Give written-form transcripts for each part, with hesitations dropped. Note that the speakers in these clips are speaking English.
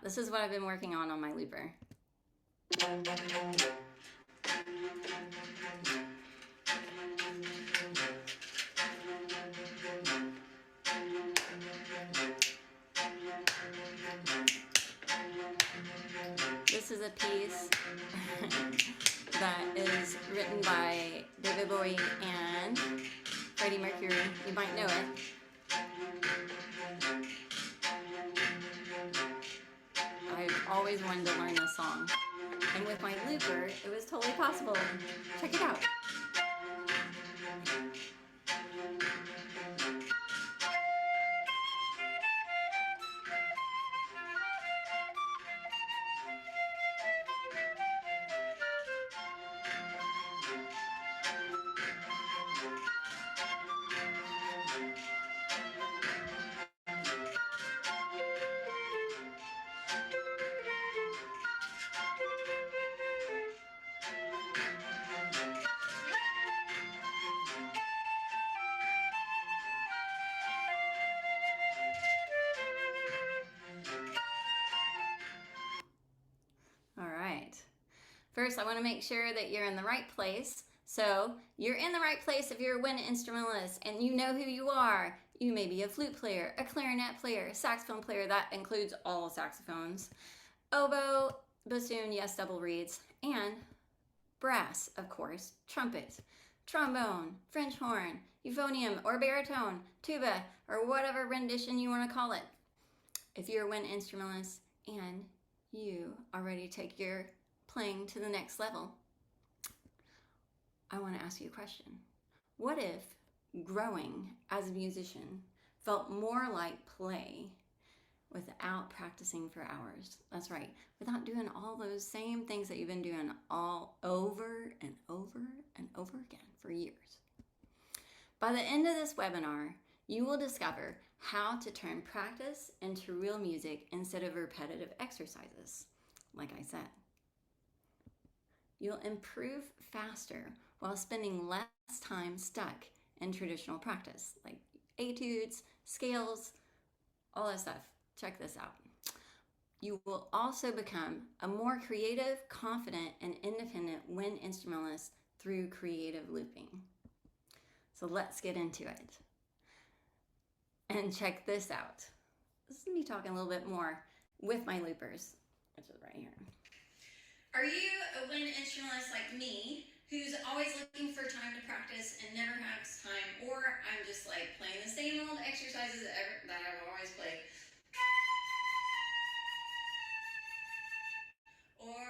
this is what I've been working on my looper. This is a piece that is written by David Bowie and Freddie Mercury. You might know it. I've always wanted to learn this song. And with my looper, it was totally possible. Check it out. First, I want to make sure that you're in the right place. So you're in the right place if you're a wind instrumentalist and you know who you are. You may be a flute player, a clarinet player, a saxophone player. That includes all saxophones. Oboe, bassoon, yes, double reeds, and brass, of course, trumpet, trombone, French horn, euphonium or baritone, tuba, or whatever rendition you want to call it. If you're a wind instrumentalist and you are ready to take your playing to the next level, I want to ask you a question. What if growing as a musician felt more like play without practicing for hours? That's right, without doing all those same things that you've been doing all over and over and over again for years. By the end of this webinar, you will discover how to turn practice into real music instead of repetitive exercises, like I said. You'll improve faster while spending less time stuck in traditional practice, like etudes, scales, all that stuff. Check this out. You will also become a more creative, confident, and independent wind instrumentalist through creative looping. So let's get into it. And check this out. This is me talking a little bit more with my loopers, which is right here. Are you a wind instrumentalist like me, who's always looking for time to practice and never has time, or I'm just like playing the same old exercises that I've always played? Or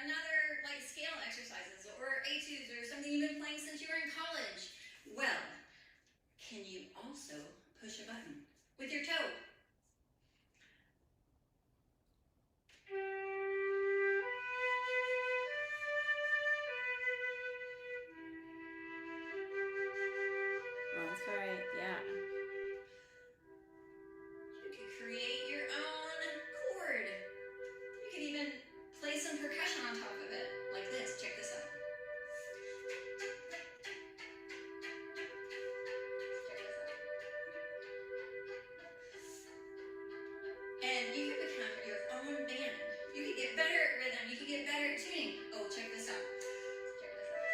another like scale exercises or etudes or something you've been playing since you were in college? Well, can you also push a button with your toe? That's right, yeah. You could create your own chord. You could even play some percussion on top of it, like this. Check this out. Check this out. And you could become your own band. You could get better at rhythm. You could get better at tuning. Oh, check this out. Check this out.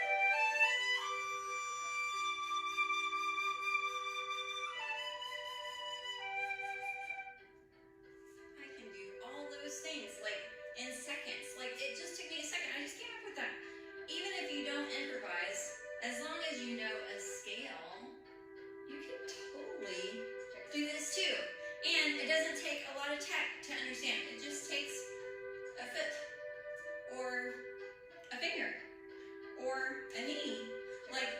I can do all those things like in seconds. Like it just took me a second. I just came up with that. Even if you don't improvise, as long as you know a scale, you can totally do this too. And it doesn't take a lot of tech to understand. It just takes a foot or a finger or a knee. Like,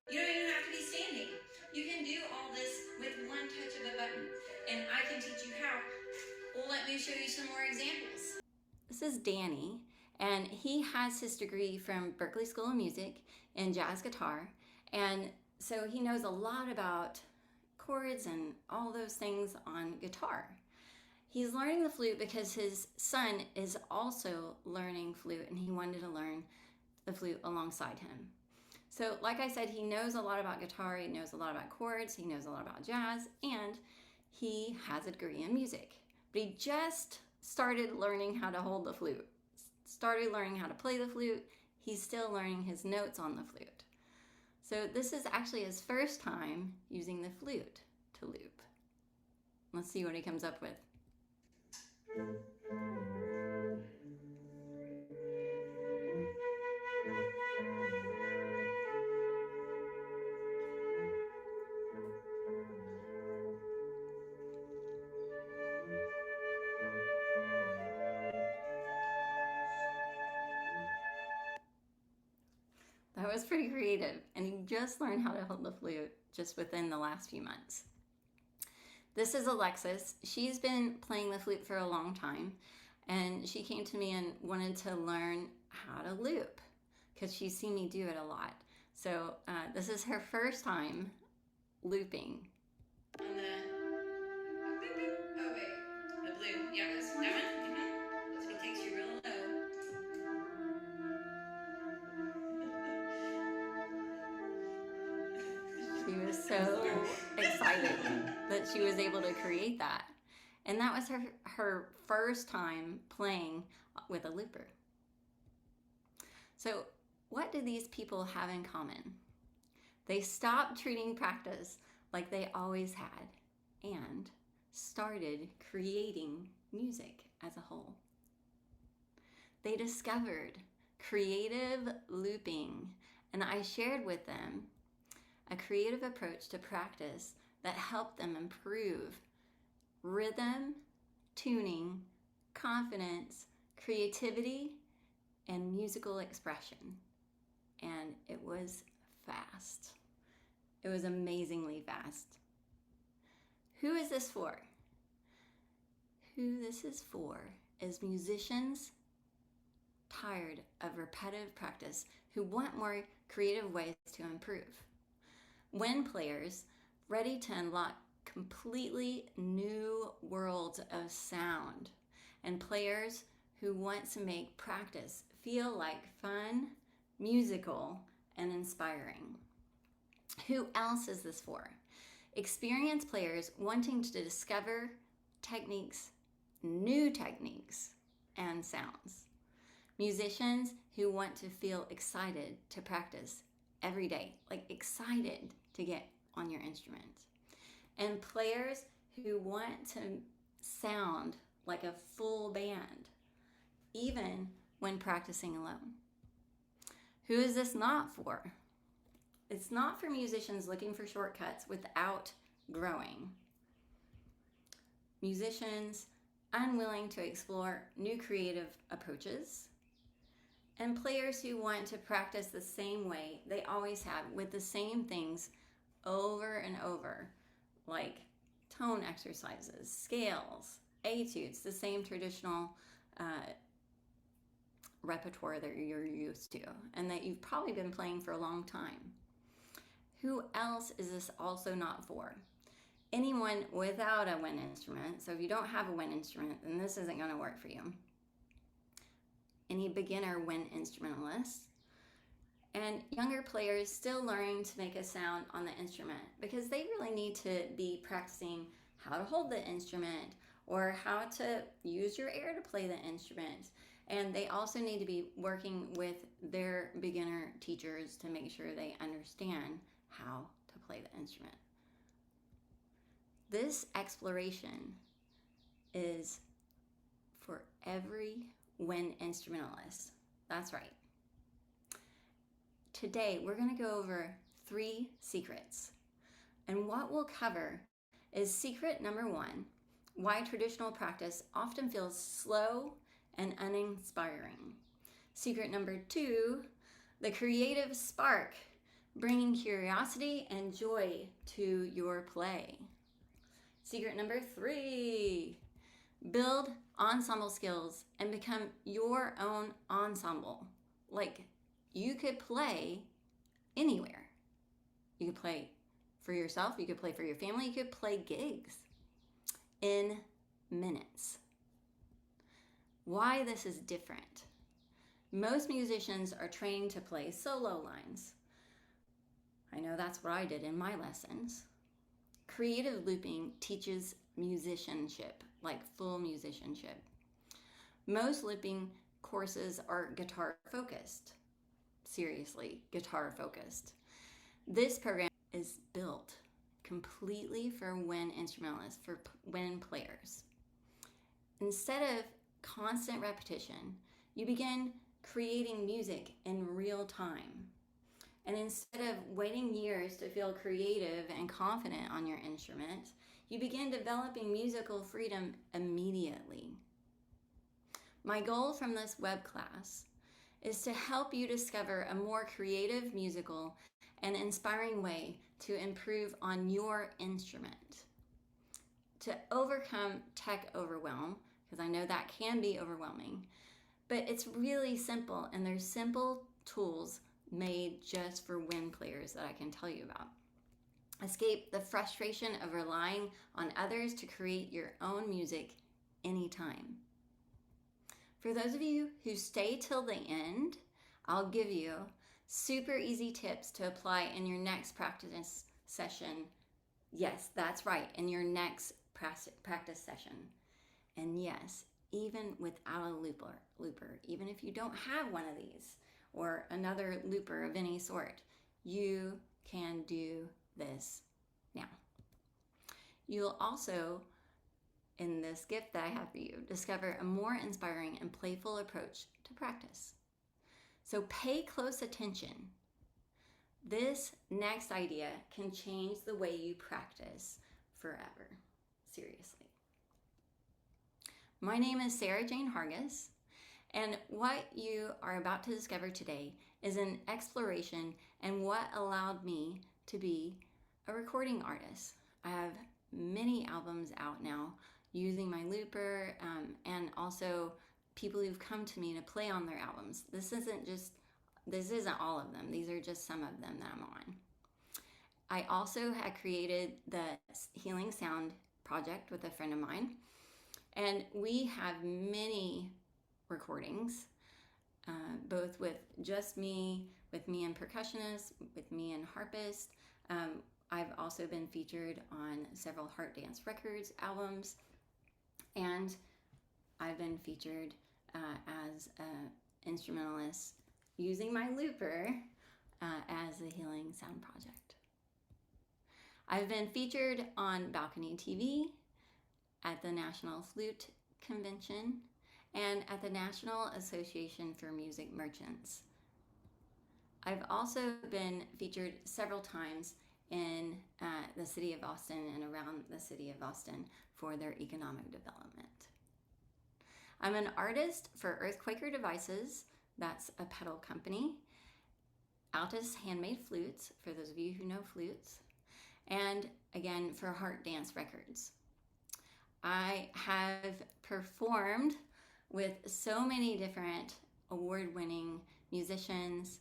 you don't even have to be standing. You can do all this with one touch of a button. And I can teach you how. Well, let me show you some more examples. This is Danny, and he has his degree from Berklee School of Music in jazz guitar. And so he knows a lot about chords and all those things on guitar. He's learning the flute because his son is also learning flute, and he wanted to learn the flute alongside him. So like I said, he knows a lot about guitar, he knows a lot about chords, he knows a lot about jazz, and he has a degree in music. But he just started learning how to hold the flute, started learning how to play the flute. He's still learning his notes on the flute. So this is actually his first time using the flute to loop. Let's see what he comes up with. That was pretty creative, and he just learned how to hold the flute just within the last few months. This is Alexis. She's been playing the flute for a long time, and she came to me and wanted to learn how to loop because she's seen me do it a lot. So this is her first time looping. On the boop, boop. Oh wait, the blue. Yeah, that's that one. That's what takes you real low. She was so excited that she was able to create that. And that was her first time playing with a looper. So what do these people have in common? They stopped treating practice like they always had and started creating music as a whole. They discovered creative looping, and I shared with them a creative approach to practice that helped them improve rhythm, tuning, confidence, creativity, and musical expression. And it was fast. It was amazingly fast. Who is this for? Who this is for is musicians tired of repetitive practice who want more creative ways to improve. When players ready to unlock completely new worlds of sound, and players who want to make practice feel like fun, musical, and inspiring. Who else is this for? Experienced players wanting to discover techniques, new techniques, and sounds. Musicians who want to feel excited to practice every day, like excited to get on your instrument. And players who want to sound like a full band, even when practicing alone. Who is this not for? It's not for musicians looking for shortcuts without growing. Musicians unwilling to explore new creative approaches, and players who want to practice the same way they always have with the same things over and over, like tone exercises, scales, etudes, the same traditional repertoire that you're used to and that you've probably been playing for a long time. Who else is this also not for? Anyone without a wind instrument. So if you don't have a wind instrument, then this isn't going to work for you. Any beginner wind instrumentalists. And younger players still learning to make a sound on the instrument because they really need to be practicing how to hold the instrument or how to use your air to play the instrument. And they also need to be working with their beginner teachers to make sure they understand how to play the instrument. This exploration is for every wind instrumentalist. That's right. Today, we're going to go over 3 secrets. And what we'll cover is secret number 1, why traditional practice often feels slow and uninspiring. Secret number 2, the creative spark, bringing curiosity and joy to your play. Secret number 3, build ensemble skills and become your own ensemble. Like, you could play anywhere. You could play for yourself, you could play for your family, you could play gigs in minutes. Why this is different. Most musicians are trained to play solo lines. I know that's what I did in my lessons. Creative looping teaches musicianship, like full musicianship. Most looping courses are guitar focused. Seriously, guitar focused. This program is built completely for wind instrumentalists, for wind players. Instead of constant repetition, you begin creating music in real time. And instead of waiting years to feel creative and confident on your instrument, you begin developing musical freedom immediately. My goal from this web class is to help you discover a more creative, musical, and inspiring way to improve on your instrument. To overcome tech overwhelm, because I know that can be overwhelming, but it's really simple, and there's simple tools made just for wind players that I can tell you about. Escape the frustration of relying on others to create your own music anytime. For those of you who stay till the end, I'll give you super easy tips to apply in your next practice session. Yes, that's right, in your next practice session. And yes, even without a looper, even if you don't have one of these or another looper of any sort, you can do this now. You'll also, in this gift that I have for you, discover a more inspiring and playful approach to practice. So pay close attention. This next idea can change the way you practice forever. Seriously. My name is Sarah Jane Hargis, and what you are about to discover today is an exploration in what allowed me to be a recording artist. I have many albums out now using my looper, and also people who've come to me to play on their albums. This isn't all of them. These are just some of them that I'm on. I also had created the Healing Sound project with a friend of mine, and we have many recordings, both with just me, with me and percussionists, with me and harpist. I've also been featured on several Heart Dance Records albums, and I've been featured as an instrumentalist using my looper as the Healing Sound project. I've been featured on Balcony TV, at the National Flute Convention, and at the National Association for Music Merchants. I've also been featured several times in the city of Austin and around the city of Austin for their economic development. I'm an artist for Earthquaker Devices, that's a pedal company, Altus Handmade Flutes, for those of you who know flutes, and again for Heart Dance Records. I have performed with so many different award-winning musicians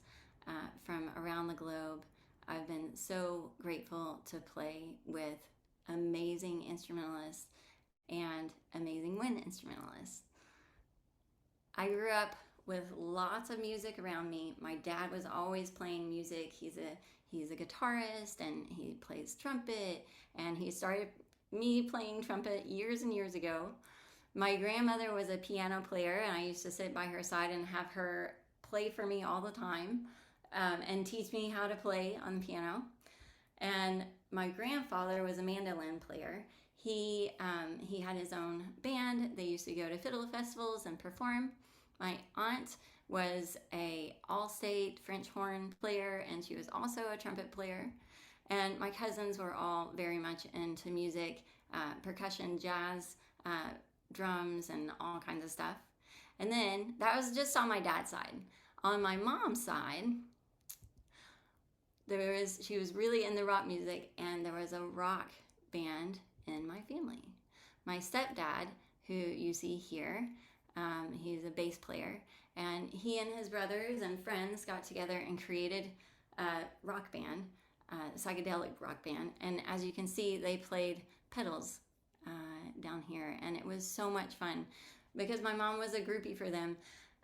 from around the globe. I've been so grateful to play with amazing instrumentalists and amazing wind instrumentalists. I grew up with lots of music around me. My dad was always playing music. He's a guitarist, and he plays trumpet, and he started me playing trumpet years and years ago. My grandmother was a piano player, and I used to sit by her side and have her play for me all the time, and teach me how to play on the piano. And my grandfather was a mandolin player. He had his own band. They used to go to fiddle festivals and perform. My aunt was a all-state French horn player, and she was also a trumpet player. And my cousins were all very much into music, percussion, jazz, drums, and all kinds of stuff. And then that was just on my dad's side. On my mom's side, she was really into rock music, and there was a rock band in my family. My stepdad, who you see here, he's a bass player, and he and his brothers and friends got together and created a rock band, psychedelic rock band. And as you can see, they played pedals down here, and it was so much fun because my mom was a groupie for them.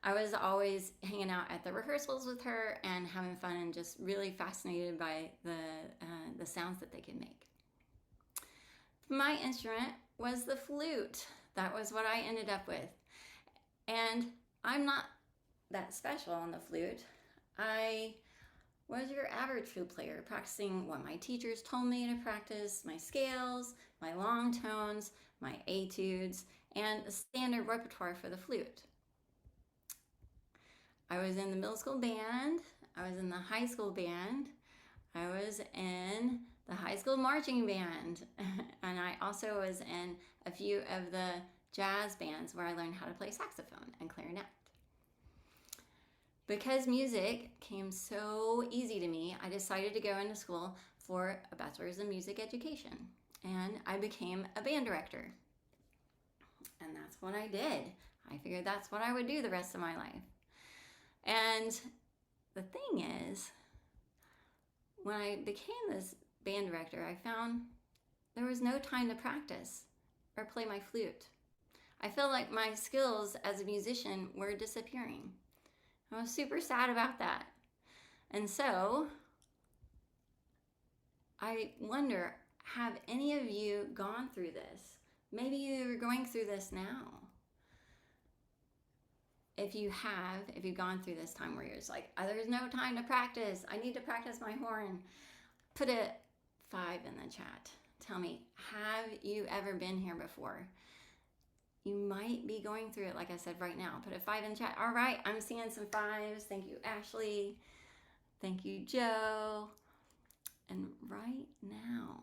I was always hanging out at the rehearsals with her and having fun, and just really fascinated by the sounds that they could make. My instrument was the flute. That was what I ended up with. And I'm not that special on the flute. I was your average flute player, practicing what my teachers told me to practice, my scales, my long tones, my etudes, and the standard repertoire for the flute. I was in the middle school band, I was in the high school band, I was in the high school marching band, and I also was in a few of the jazz bands where I learned how to play saxophone and clarinet. Because music came so easy to me, I decided to go into school for a bachelor's in music education, and I became a band director. And that's what I did. I figured that's what I would do the rest of my life. And the thing is, when I became this band director, I found there was no time to practice or play my flute. I felt like my skills as a musician were disappearing. I was super sad about that. And so I wonder, have any of you gone through this? Maybe you're going through this now. If you've gone through this time where you're just like, oh, there's no time to practice, I need to practice my horn, put a 5 in the chat. Tell me, have you ever been here before? You might be going through it, like I said, right now. Put a 5 in the chat. All right, I'm seeing some 5s. Thank you, Ashley. Thank you, Joe. And right now,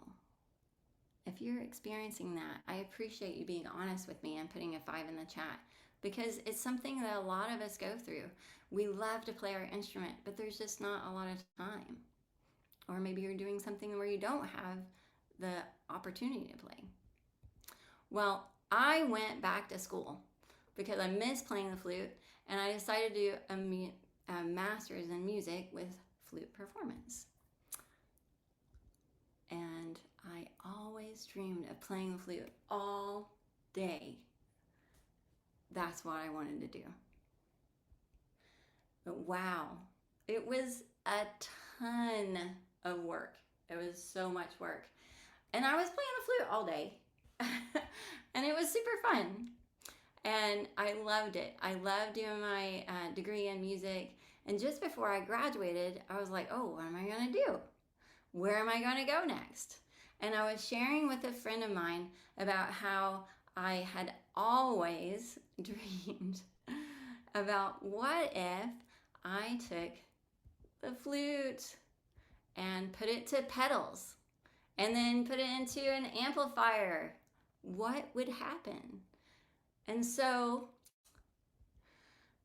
if you're experiencing that, I appreciate you being honest with me and putting a 5 in the chat, because it's something that a lot of us go through. We love to play our instrument, but there's just not a lot of time. Or maybe you're doing something where you don't have the opportunity to play. Well, I went back to school because I missed playing the flute, and I decided to do a master's in music with flute performance. And I always dreamed of playing the flute all day. That's what I wanted to do. But wow, it was a ton of work. It was so much work. And I was playing the flute all day. And it was super fun. And I loved it. I loved doing my degree in music. And just before I graduated, I was like, oh, what am I going to do? Where am I going to go next? And I was sharing with a friend of mine about how I had always dreamed about what if I took the flute and put it to pedals and then put it into an amplifier. What would happen? And so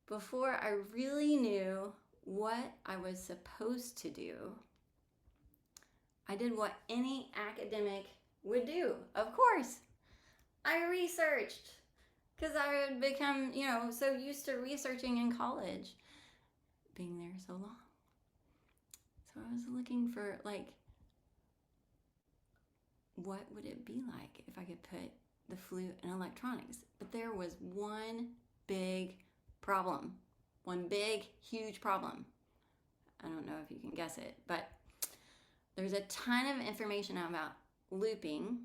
before I really knew what I was supposed to do, I did what any academic would do. Of course, I researched, because I had become, so used to researching in college, being there so long. So I was looking for, what would it be like if I could put the flute and electronics? But there was one big problem. One big, huge problem. I don't know if you can guess it, but there's a ton of information about looping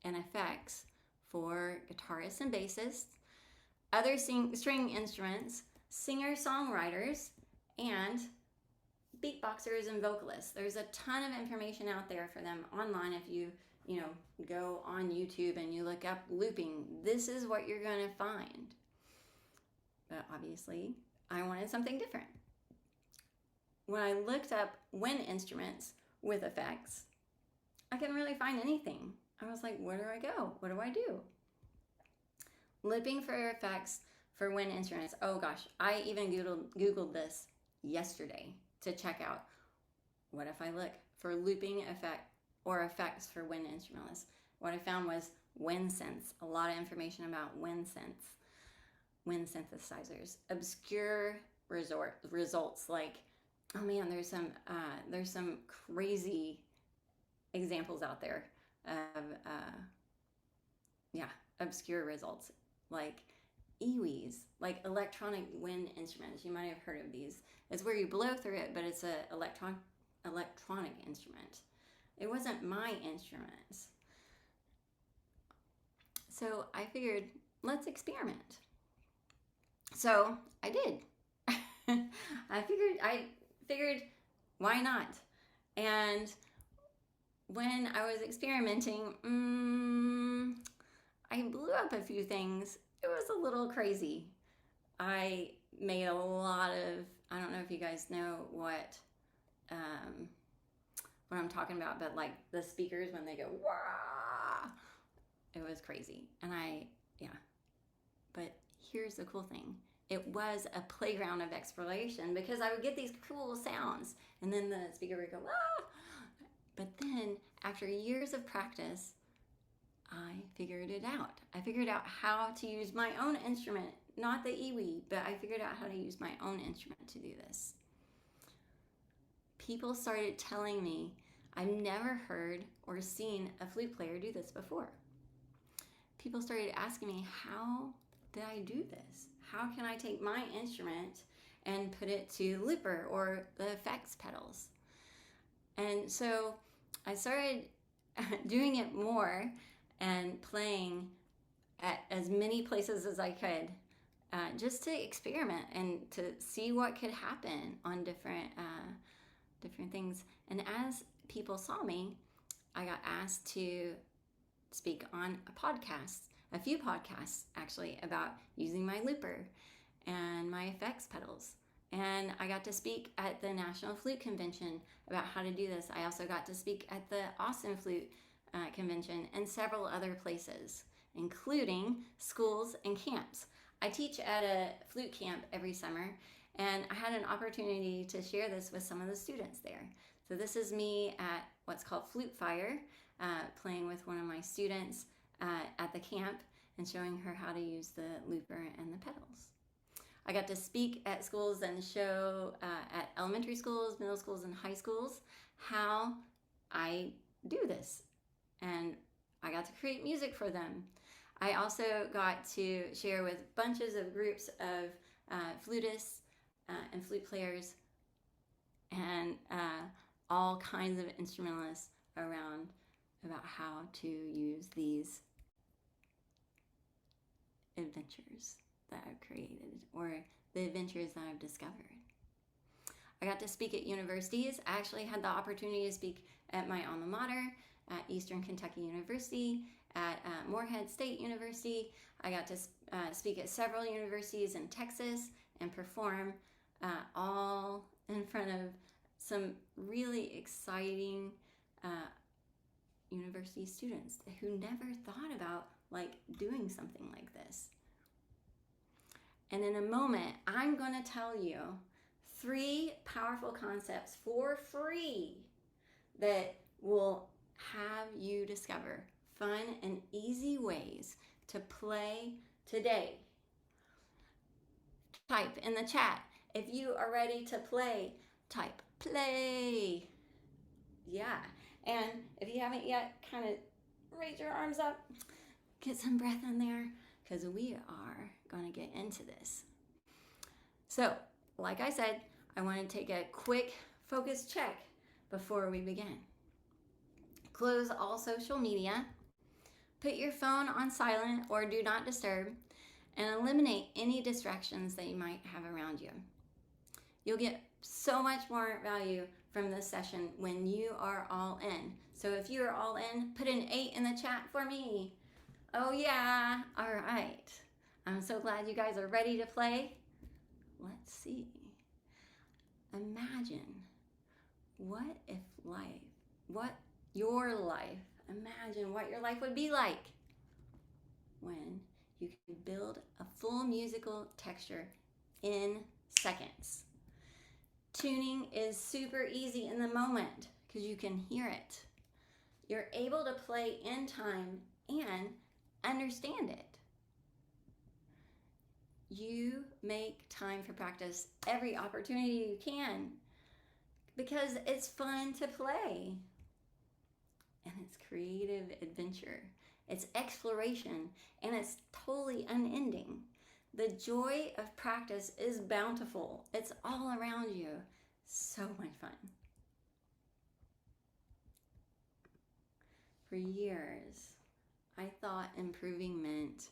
and effects for guitarists and bassists, other string instruments, singer-songwriters, and beatboxers and vocalists. There's a ton of information out there for them online. If you go on YouTube and you look up looping, this is what you're going to find. But obviously, I wanted something different. When I looked up wind instruments with effects, I couldn't really find anything. I was like, where do I go? What do I do? Looping for effects for wind instruments. Oh gosh, I even Googled this yesterday to check out, what if I look for looping effect or effects for wind instrumentalists? What I found was WindSynths. A lot of information about WindSynths, wind synthesizers. Obscure results like, oh man, there's some crazy examples out there of obscure results, like EWIs, like electronic wind instruments. You might have heard of these. It's where you blow through it, but it's an electronic instrument. It wasn't my instrument. So I figured, let's experiment. So I did. I figured, why not? And when I was experimenting, I blew up a few things. It was a little crazy. I made a lot of, I don't know if you guys know what I'm talking about, but like the speakers when they go, wah, it was crazy. And but here's the cool thing. It was a playground of exploration because I would get these cool sounds and then the speaker would go, ah. But then after years of practice, I figured it out. I figured out how to use my own instrument, not the iwi, but I figured out how to use my own instrument to do this. People started telling me I've never heard or seen a flute player do this before. People started asking me, how did I do this? How can I take my instrument and put it to looper or the effects pedals? And so I started doing it more and playing at as many places as I could, just to experiment and to see what could happen on different things. And as people saw me, I got asked to speak on a few podcasts actually, about using my looper and my effects pedals. And I got to speak at the National Flute Convention about how to do this. I also got to speak at the Austin Flute Convention and several other places, including schools and camps. I teach at a flute camp every summer, and I had an opportunity to share this with some of the students there. So this is me at what's called Flute Fire, playing with one of my students at the camp and showing her how to use the looper and the pedals. I got to speak at schools and show at elementary schools, middle schools, and high schools how I do this. And I got to create music for them. I also got to share with bunches of groups of flutists and flute players and all kinds of instrumentalists around about how to use these adventures that I've created, or the adventures that I've discovered. I got to speak at universities. I actually had the opportunity to speak at my alma mater, at Eastern Kentucky University, at Morehead State University. I got to speak at several universities in Texas and perform all in front of some really exciting university students who never thought about like doing something like this. And in a moment, I'm going to tell you 3 powerful concepts for free that will have you discover fun and easy ways to play today. Type in the chat if you are ready to play. Type play. Yeah. And if you haven't yet, kind of raise your arms up, get some breath in there, because we are going to get into this. So, like I said, I want to take a quick focus check before we begin. Close all social media, put your phone on silent or do not disturb, and eliminate any distractions that you might have around you. You'll get so much more value from this session when you are all in. So if you are all in, put an 8 in the chat for me. Oh yeah, all right. I'm so glad you guys are ready to play. Let's see. Imagine imagine what your life would be like when you could build a full musical texture in seconds. Tuning is super easy in the moment because you can hear it. You're able to play in time and understand it. You make time for practice every opportunity you can because it's fun to play. And it's creative adventure. It's exploration, and it's totally unending. The joy of practice is bountiful. It's all around you. So much fun. For years, I thought improving meant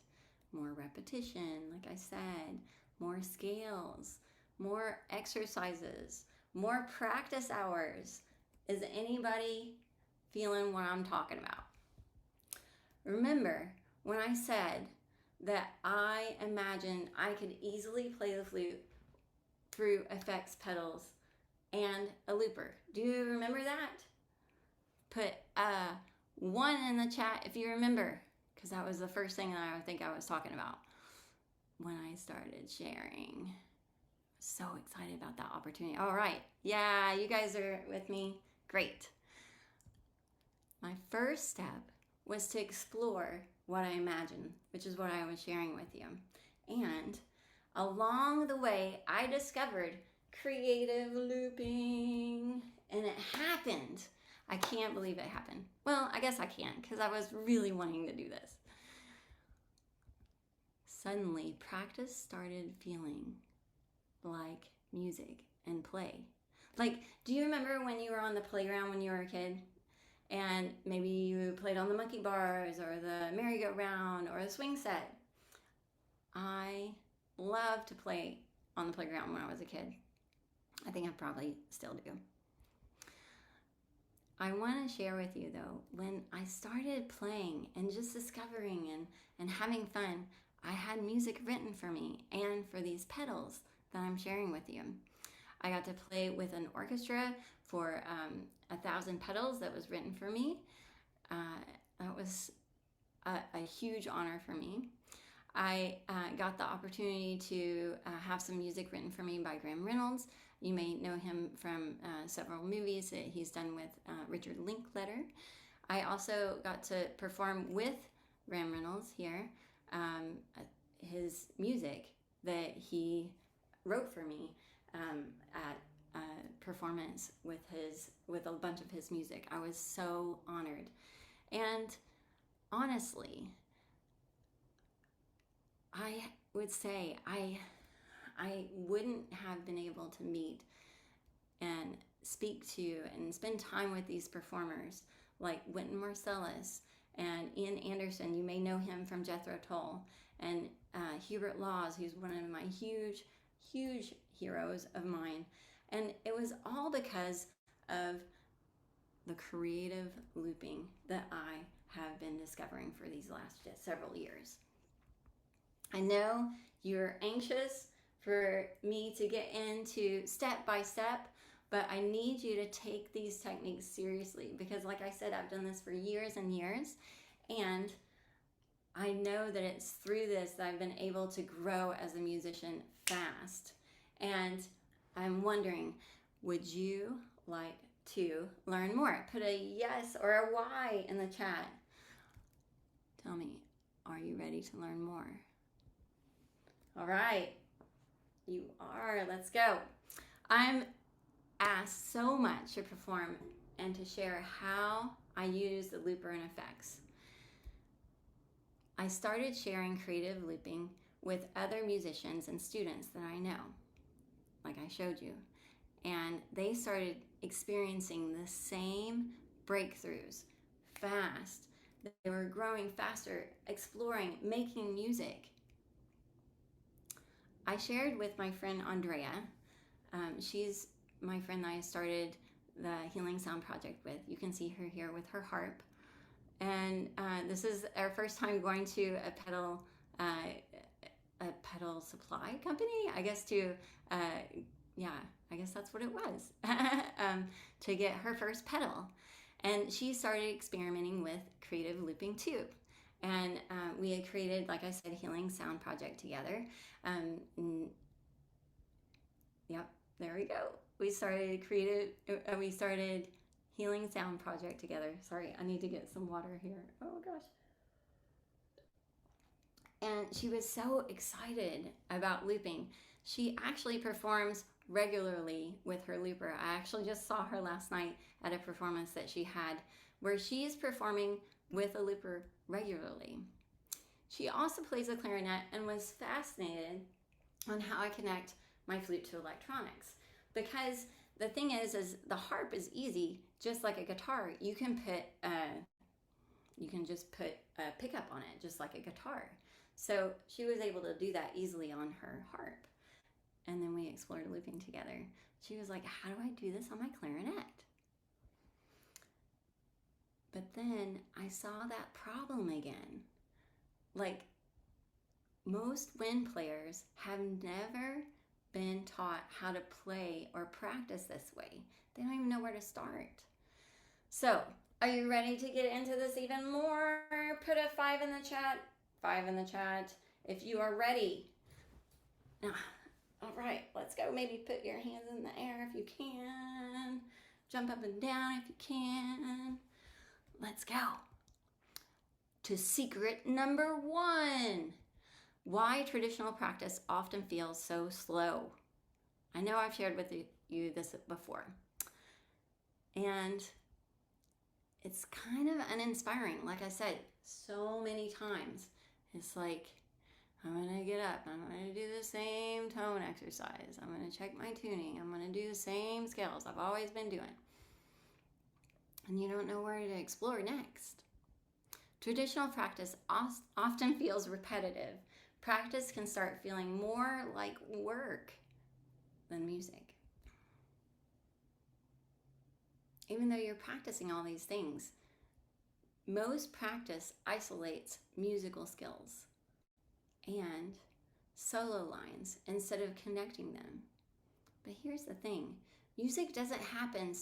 more repetition, like I said, more scales, more exercises, more practice hours. Is anybody feeling what I'm talking about? Remember when I said that I imagined I could easily play the flute through effects pedals and a looper? Do you remember that? Put a 1 in the chat if you remember, because that was the first thing that I think I was talking about when I started sharing. So excited about that opportunity. All right. Yeah, you guys are with me. Great. My first step was to explore what I imagined, which is what I was sharing with you. And along the way, I discovered creative looping, and it happened. I can't believe it happened. Well, I guess I can, because I was really wanting to do this. Suddenly, practice started feeling like music and play. Like, do you remember when you were on the playground when you were a kid? And maybe you played on the monkey bars or the merry-go-round or the swing set. I loved to play on the playground when I was a kid. I think I probably still do. I want to share with you though, when I started playing and just discovering and having fun, I had music written for me and for these pedals that I'm sharing with you. I got to play with an orchestra for 1,000 pedals that was written for me. That was a huge honor for me. I got the opportunity to have some music written for me by Graham Reynolds. You may know him from several movies that he's done with Richard Linklater. I also got to perform with Graham Reynolds here, his music that he wrote for me at a performance with a bunch of his music. I was so honored. And honestly, I would say I wouldn't have been able to meet and speak to and spend time with these performers like Wynton Marsalis and Ian Anderson. You may know him from Jethro Tull, and Hubert Laws, who's one of my huge heroes of mine. And it was all because of the creative looping that I have been discovering for these last several years. I know you're anxious for me to get into step by step, but I need you to take these techniques seriously because, like I said, I've done this for years and years, and I know that it's through this that I've been able to grow as a musician fast. And I'm wondering, would you like to learn more? Put a yes or a Y in the chat. Tell me, are you ready to learn more? All right, you are. Let's go. I'm asked so much to perform and to share how I use the looper and effects. I started sharing creative looping with other musicians and students that I know, like I showed you, and they started experiencing the same breakthroughs fast. They were growing faster, exploring, making music. I shared with my friend Andrea. She's my friend that I started the Healing Sound Project with. You can see her here with her harp. And this is our first time going to a pedal supply company, I guess I guess that's what it was, to get her first pedal. And she started experimenting with creative looping too. And we had created, like I said, Healing Sound Project together. Yep, there we go. We started Healing Sound Project together. Sorry, I need to get some water here. Oh gosh. And she was so excited about looping. She actually performs regularly with her looper. I actually just saw her last night at a performance that she had where she's performing with a looper regularly. She also plays the clarinet and was fascinated on how I connect my flute to electronics. Because the thing is the harp is easy, just like a guitar. You can just put a pickup on it, just like a guitar. So she was able to do that easily on her harp. And then we explored looping together. She was like, how do I do this on my clarinet? But then I saw that problem again. Like, most wind players have never been taught how to play or practice this way. They don't even know where to start. So, are you ready to get into this even more? Put a 5 in the chat. 5 in the chat if you are ready. Now, all right, let's go. Maybe put your hands in the air if you can. Jump up and down if you can. Let's go. To secret number 1. Why traditional practice often feels so slow. I know I've shared with you this before. And it's kind of uninspiring. Like I said so many times, it's like, I'm going to get up. I'm going to do the same tone exercise. I'm going to check my tuning. I'm going to do the same scales I've always been doing. And you don't know where to explore next. Traditional practice often feels repetitive. Practice can start feeling more like work than music. Even though you're practicing all these things, most practice isolates musical skills and solo lines instead of connecting them. But here's the thing, music doesn't happen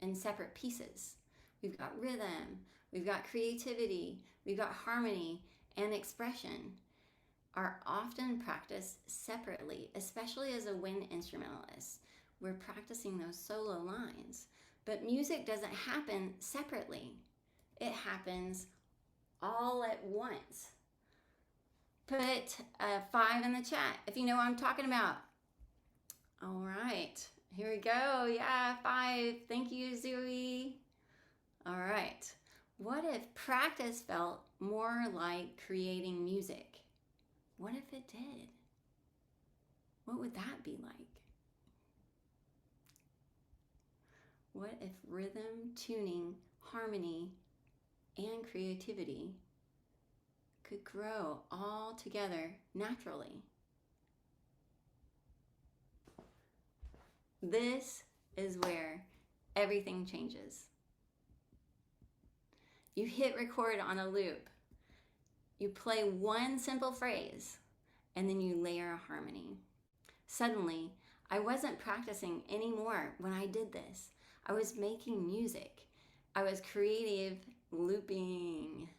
in separate pieces. We've got rhythm, we've got creativity, we've got harmony, and expression are often practiced separately, especially as a wind instrumentalist. We're practicing those solo lines. But music doesn't happen separately. It happens all at once. Put a 5 in the chat if you know what I'm talking about. All right, here we go. Yeah, 5. Thank you, Zoe. All right. What if practice felt more like creating music? What if it did? What would that be like? What if rhythm, tuning, harmony, and creativity could grow all together naturally? This is where everything changes. You hit record on a loop. You play one simple phrase, and then you layer a harmony. Suddenly, I wasn't practicing anymore when I did this. I was making music. I was creative looping.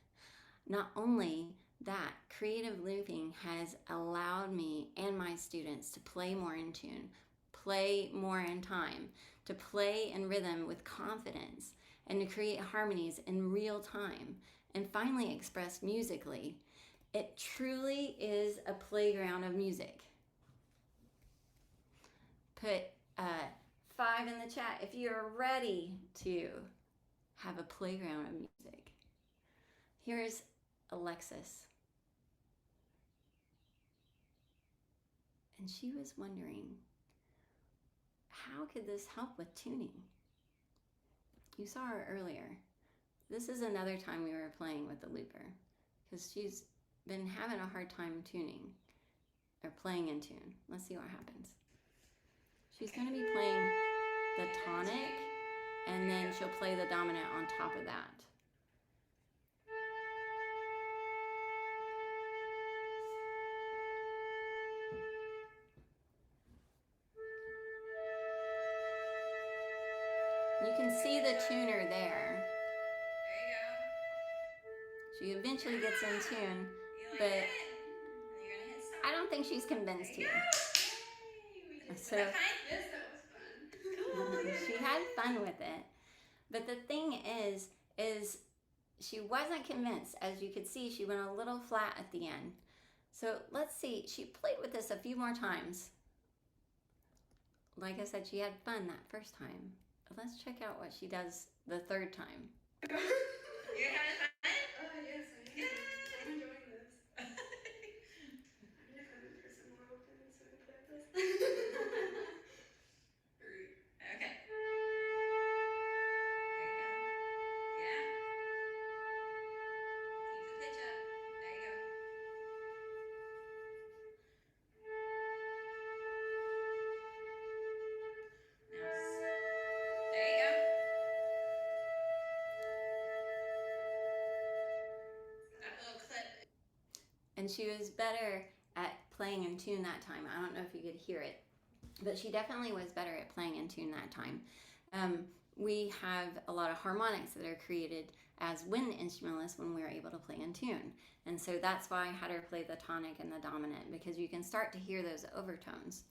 Not only that, creative looping has allowed me and my students to play more in tune, play more in time, to play in rhythm with confidence, and to create harmonies in real time, and finally express musically. It truly is a playground of music. Put 5 in the chat if you're ready to have a playground of music. Here's Alexis. And she was wondering, how could this help with tuning? You saw her earlier. This is another time we were playing with the looper because she's been having a hard time tuning or playing in tune. Let's see what happens. She's going to be playing the tonic and then she'll play the dominant on top of that. You can see the tuner there. She eventually gets in tune, but I don't think she's convinced here. So she had fun with it, but the thing is she wasn't convinced. As you could see, she went a little flat at the end. So let's see, she played with this a few more times. Like I said, she had fun that first time. Let's check out what she does the third time. You're having fun? Oh, yes, I am. I'm enjoying this. I wonder if I'm in person more often so I can practice. Great. Okay. There you go. Yeah. Keep the pitch up. There you go. she was better at playing in tune that time. I don't know if you could hear it, but she definitely was better at playing in tune that time. We have a lot of harmonics that are created as wind instrumentalists when we're able to play in tune. And so that's why I had her play the tonic and the dominant, because you can start to hear those overtones.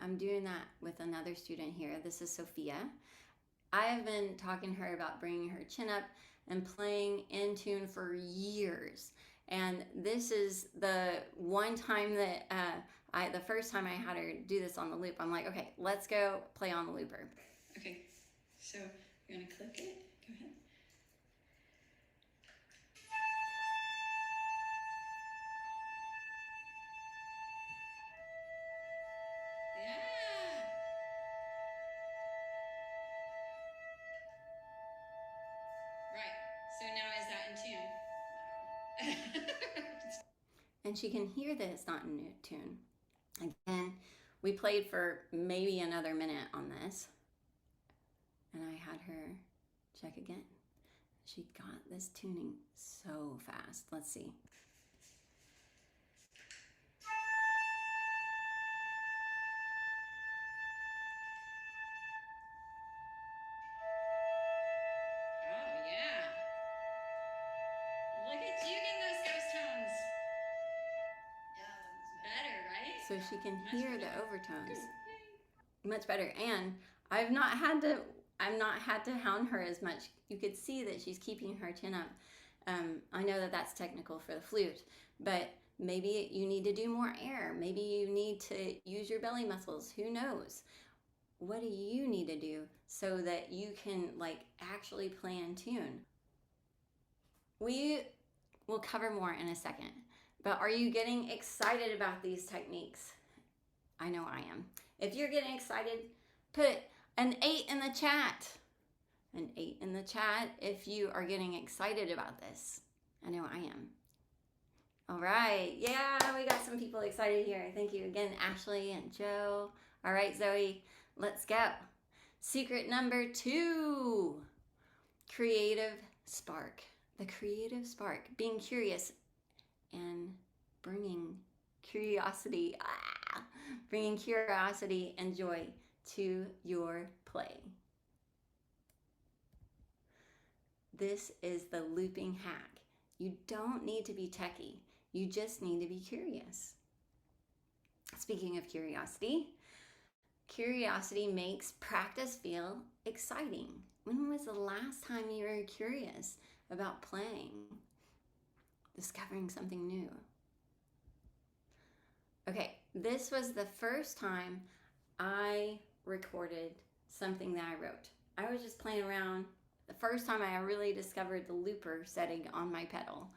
I'm doing that with another student here. This is Sophia. I have been talking to her about bringing her chin up and playing in tune for years. And this is the one time that the first time I had her do this on the loop, I'm like, okay, let's go play on the looper. Okay, so you're gonna click it. Go ahead. Yeah. Right. So now is that in tune? And she can hear that it's not in tune. Again, we played for maybe another minute on this, and I had her check again. She got this tuning so fast. Let's see. Oh, yeah. Look at you getting those ghost tones. Better, right? So she can hear the overtones. Much better. And I've not had to hound her as much. You could see that she's keeping her chin up. I know that that's technical for the flute, but maybe you need to do more air. Maybe you need to use your belly muscles. Who knows? What do you need to do so that you can actually play in tune? We will cover more in a second, but are you getting excited about these techniques? I know I am. If you're getting excited, put an 8 in the chat. An 8 in the chat if you are getting excited about this. I know I am. All right. Yeah, we got some people excited here. Thank you again, Ashley and Joe. All right, Zoe, let's go. Secret number 2, creative spark. The creative spark, being curious and bringing curiosity and joy to your play. This is the looping hack. You don't need to be techie. You just need to be curious. Speaking of curiosity, curiosity makes practice feel exciting. When was the last time you were curious about playing, discovering something new? Okay, this was the first time I recorded something that I wrote. I was just playing around. The first time I really discovered the looper setting on my pedal.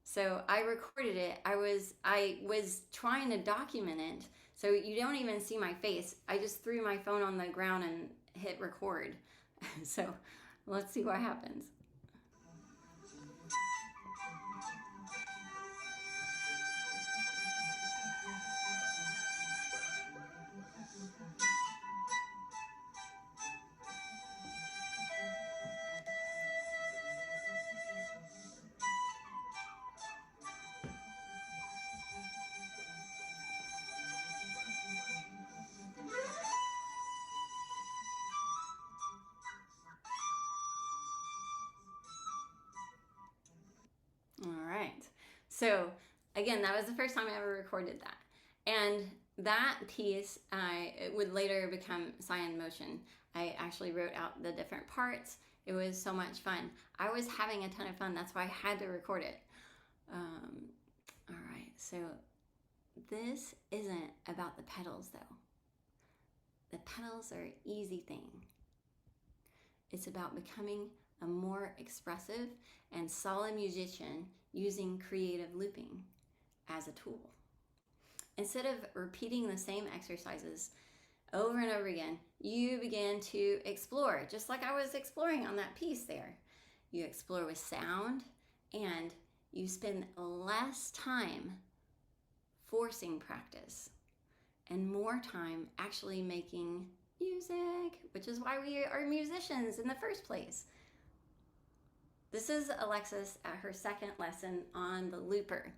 So I recorded it. I was trying to document it, so you don't even see my face. I just threw my phone on the ground and hit record. So let's see what happens. All right. So again, that was the first time I ever recorded that. And that piece, it would later become Cyan Motion. I actually wrote out the different parts. It was so much fun. I was having a ton of fun. That's why I had to record it. All right. So this isn't about the pedals though. The pedals are an easy thing. It's about becoming a more expressive and solid musician using creative looping as a tool. Instead of repeating the same exercises over and over again, you begin to explore, just like I was exploring on that piece there. You explore with sound, and you spend less time forcing practice and more time actually making music, which is why we are musicians in the first place. This is Alexis at her second lesson on the looper.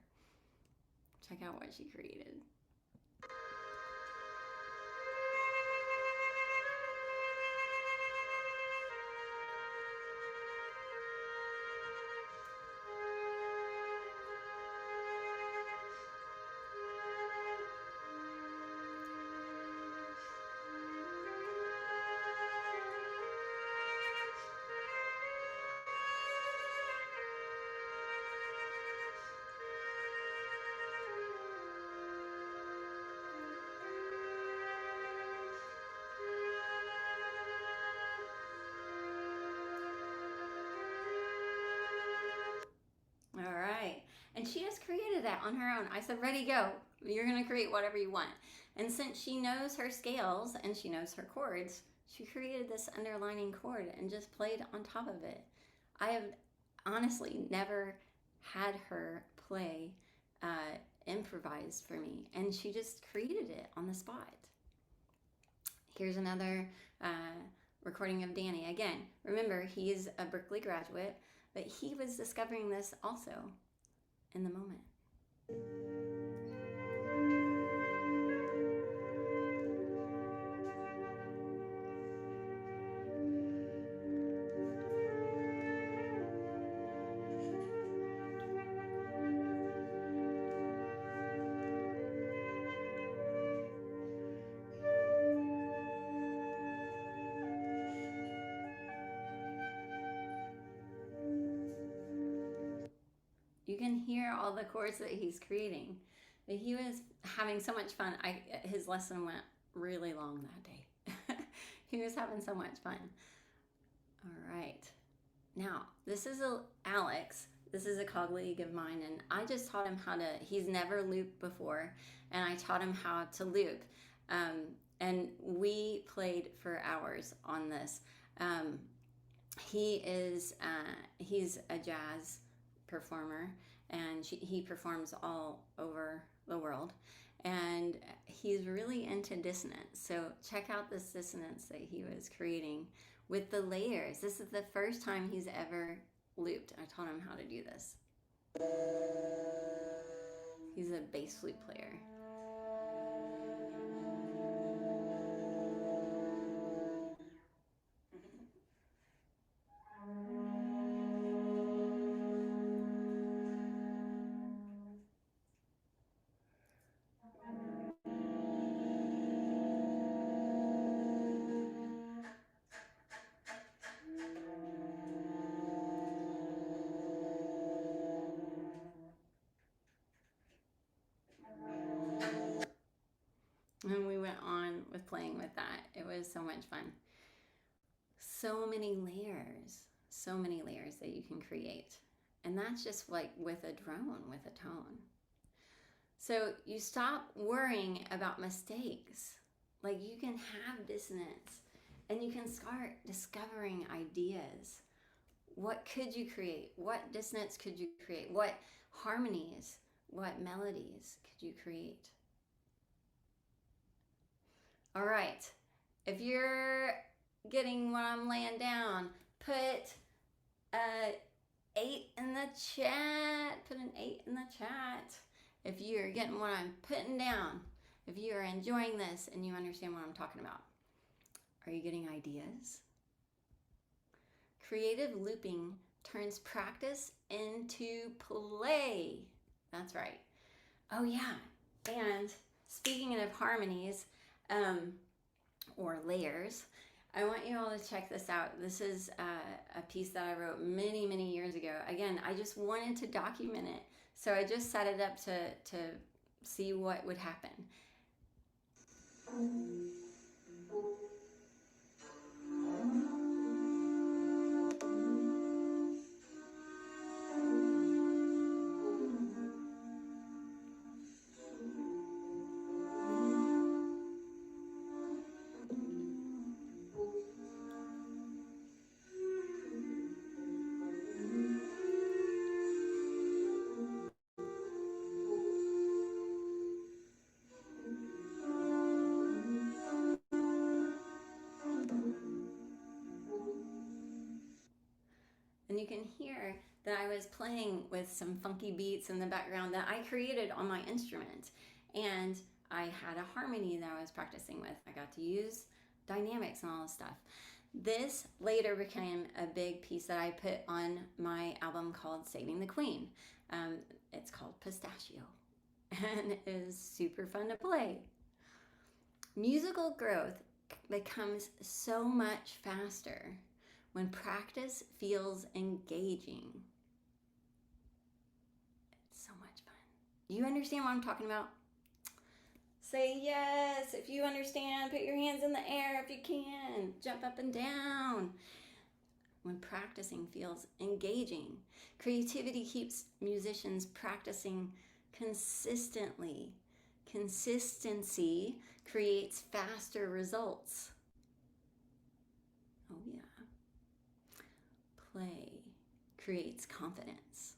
Check out what she created. All right. And she just created that on her own. I said, ready, go. You're going to create whatever you want. And since she knows her scales and she knows her chords, she created this underlining chord and just played on top of it. I have honestly never had her play improvised for me. And she just created it on the spot. Here's another recording of Danny. Again, remember, he's a Berklee graduate, but he was discovering this also in the moment. You can hear all the chords that he's creating. But he was having so much fun. His lesson went really long that day. He was having so much fun. All right. Now, this is Alex. This is a colleague of mine, and I just taught him how to, he's never looped before, and I taught him how to loop. And we played for hours on this. He's a jazz performer, and he performs all over the world, and he's really into dissonance. So check out this dissonance that he was creating with the layers. This is the first time he's ever looped. I taught him how to do this. He's a bass flute player. And we went on with playing with that. It was so much fun. So many layers that you can create. And that's just like with a drone, with a tone. So you stop worrying about mistakes. Like, you can have dissonance and you can start discovering ideas. What could you create? What dissonance could you create? What harmonies, what melodies could you create? All right, if you're getting what I'm laying down, put an 8 in the chat. Put an 8 in the chat if you're getting what I'm putting down. If you are enjoying this and you understand what I'm talking about. Are you getting ideas? Creative looping turns practice into play. That's right. Oh yeah, and speaking of harmonies, or layers, I want you all to check this out. This is a piece that I wrote many years ago. Again, I just wanted to document it, so I just set it up to see what would happen. And you can hear that I was playing with some funky beats in the background that I created on my instrument. And I had a harmony that I was practicing with. I got to use dynamics and all this stuff. This later became a big piece that I put on my album called Saving the Queen. It's called Pistachio, and it is super fun to play. Musical growth becomes so much faster when practice feels engaging. It's so much fun. You understand what I'm talking about? Say yes if you understand. Put your hands in the air if you can. Jump up and down. When practicing feels engaging. Creativity keeps musicians practicing consistently. Consistency creates faster results. Oh yeah. Play creates confidence.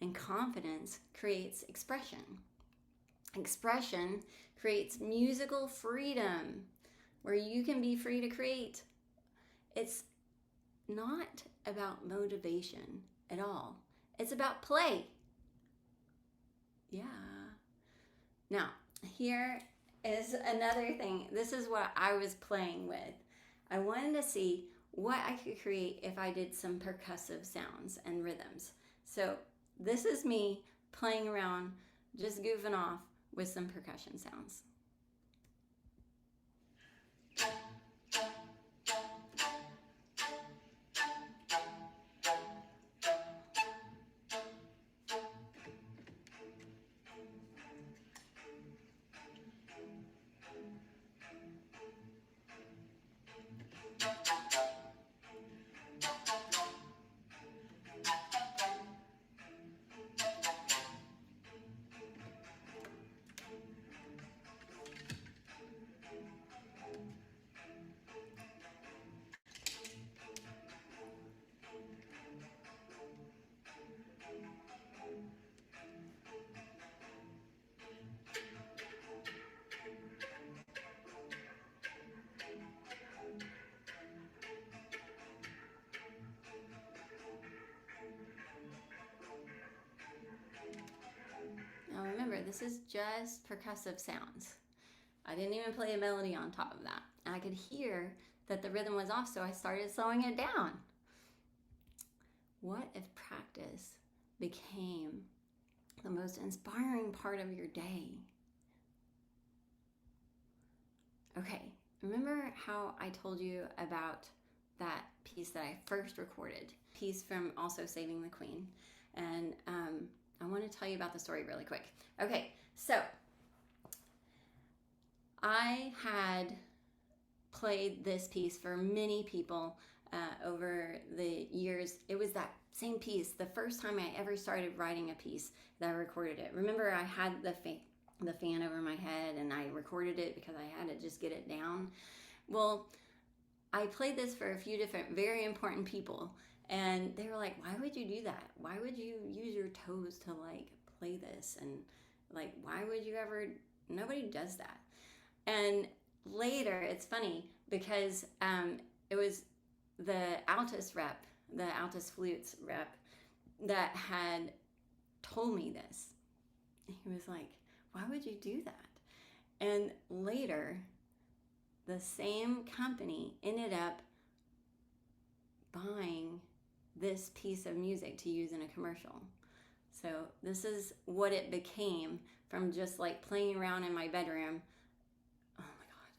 And confidence creates expression. Expression creates musical freedom, where you can be free to create. It's not about motivation at all. It's about play. Yeah. Now, here is another thing. This is what I was playing with. I wanted to see what I could create if I did some percussive sounds and rhythms. So this is me playing around, just goofing off with some percussion sounds. Now remember, this is just percussive sounds. I didn't even play a melody on top of that. And I could hear that the rhythm was off, so I started slowing it down. What if practice became the most inspiring part of your day? Okay, remember how I told you about that piece that I first recorded? Piece from also Saving the Queen. And I want to tell you about the story really quick. Okay, so I had played this piece for many people over the years. It was that same piece, the first time I ever started writing a piece that I recorded it. Remember, I had the fan over my head and I recorded it because I had to just get it down. Well, I played this for a few different very important people, and they were like, why would you do that? Why would you use your toes to like play this? And like, why would you ever? Nobody does that. And later, it's funny because it was the altus rep, the altus flutes rep, that had told me this. He was like, why would you do that? And later, the same company ended up buying this piece of music to use in a commercial. So this is what it became from just like playing around in my bedroom. Oh my God,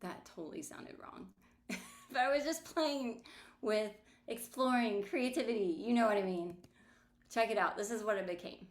that totally sounded wrong. But I was just playing with exploring creativity. You know what I mean? Check it out. This is what it became.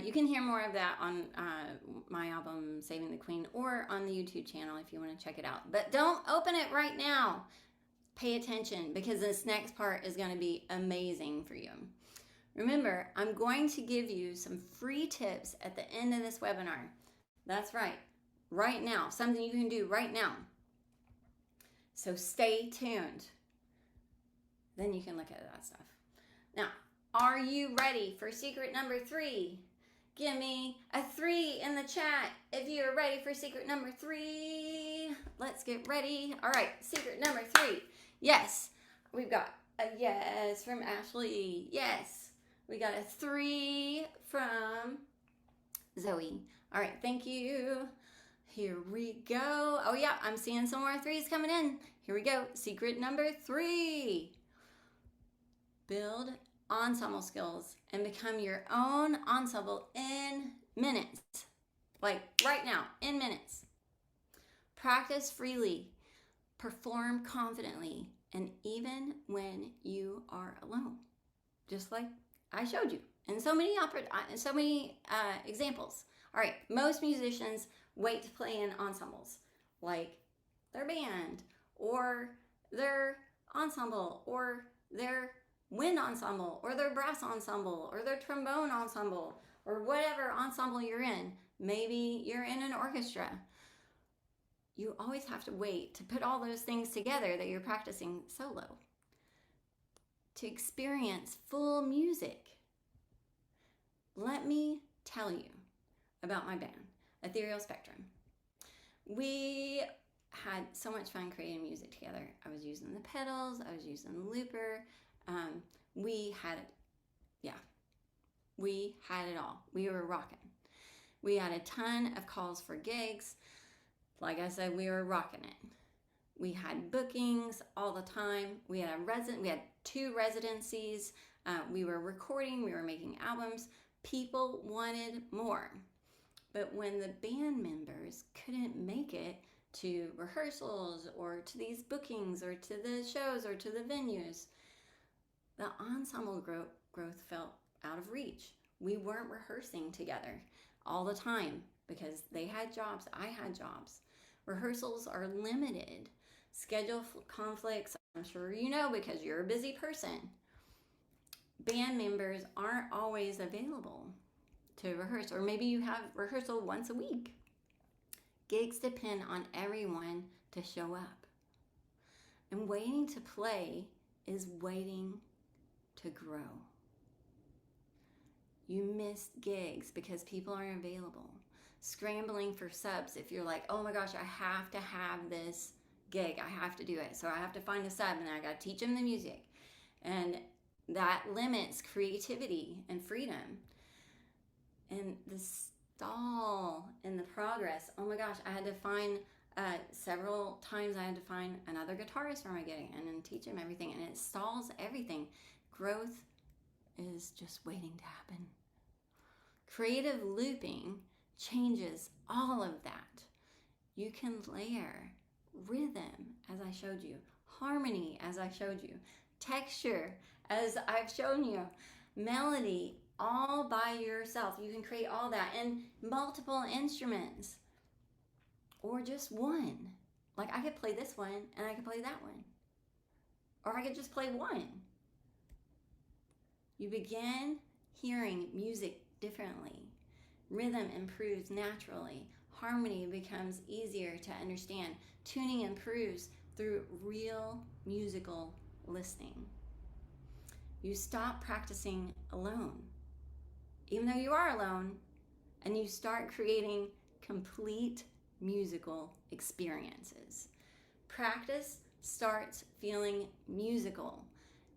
You can hear more of that on my album, Saving the Queen, or on the YouTube channel if you want to check it out. But don't open it right now. Pay attention, because this next part is going to be amazing for you. Remember, I'm going to give you some free tips at the end of this webinar. That's right. Right now. Something you can do right now. So stay tuned. Then you can look at that stuff. Now, are you ready for secret number 3? Give me a 3 in the chat if you're ready for secret number 3. Let's get ready. All right, secret number 3. Yes, we've got a yes from Ashley. Yes, we got a 3 from Zoe. All right, thank you. Here we go. Oh yeah, I'm seeing some more 3s coming in. Here we go. Secret number 3. Build ensemble skills and become your own ensemble in minutes. Like right now, in minutes. Practice freely, perform confidently, and even when you are alone. Just like I showed you in so many examples. All right, most musicians wait to play in ensembles, like their band, or their ensemble, or their wind ensemble, or their brass ensemble, or their trombone ensemble, or whatever ensemble you're in. Maybe you're in an orchestra. You always have to wait to put all those things together that you're practicing solo to experience full music. Let me tell you about my band, Ethereal Spectrum. We had so much fun creating music together. I was using the pedals, I was using the looper. We had it all. We were rocking. We had a ton of calls for gigs. Like I said, we were rocking it. We had bookings all the time. We had 2 residencies. We were recording, we were making albums. People wanted more. But when the band members couldn't make it to rehearsals or to these bookings or to the shows or to the venues, the ensemble growth felt out of reach. We weren't rehearsing together all the time because they had jobs, I had jobs. Rehearsals are limited. Schedule conflicts, I'm sure you know because you're a busy person. Band members aren't always available to rehearse, or maybe you have rehearsal once a week. Gigs depend on everyone to show up. And waiting to play is waiting to grow. You miss gigs because people aren't available. Scrambling for subs if you're like, oh my gosh, I have to have this gig. I have to do it. So I have to find a sub and I got to teach them the music. And that limits creativity and freedom. And the stall in the progress, oh my gosh, I had to find several times I had to find another guitarist for my gig and then teach him everything. And it stalls everything. Growth is just waiting to happen. Creative looping changes all of that. You can layer rhythm, as I showed you, harmony, as I showed you, texture, as I've shown you, melody, all by yourself. You can create all that in multiple instruments or just one. Like I could play this one and I could play that one. Or I could just play one. You begin hearing music differently. Rhythm improves naturally. Harmony becomes easier to understand. Tuning improves through real musical listening. You stop practicing alone, even though you are alone, and you start creating complete musical experiences. Practice starts feeling musical.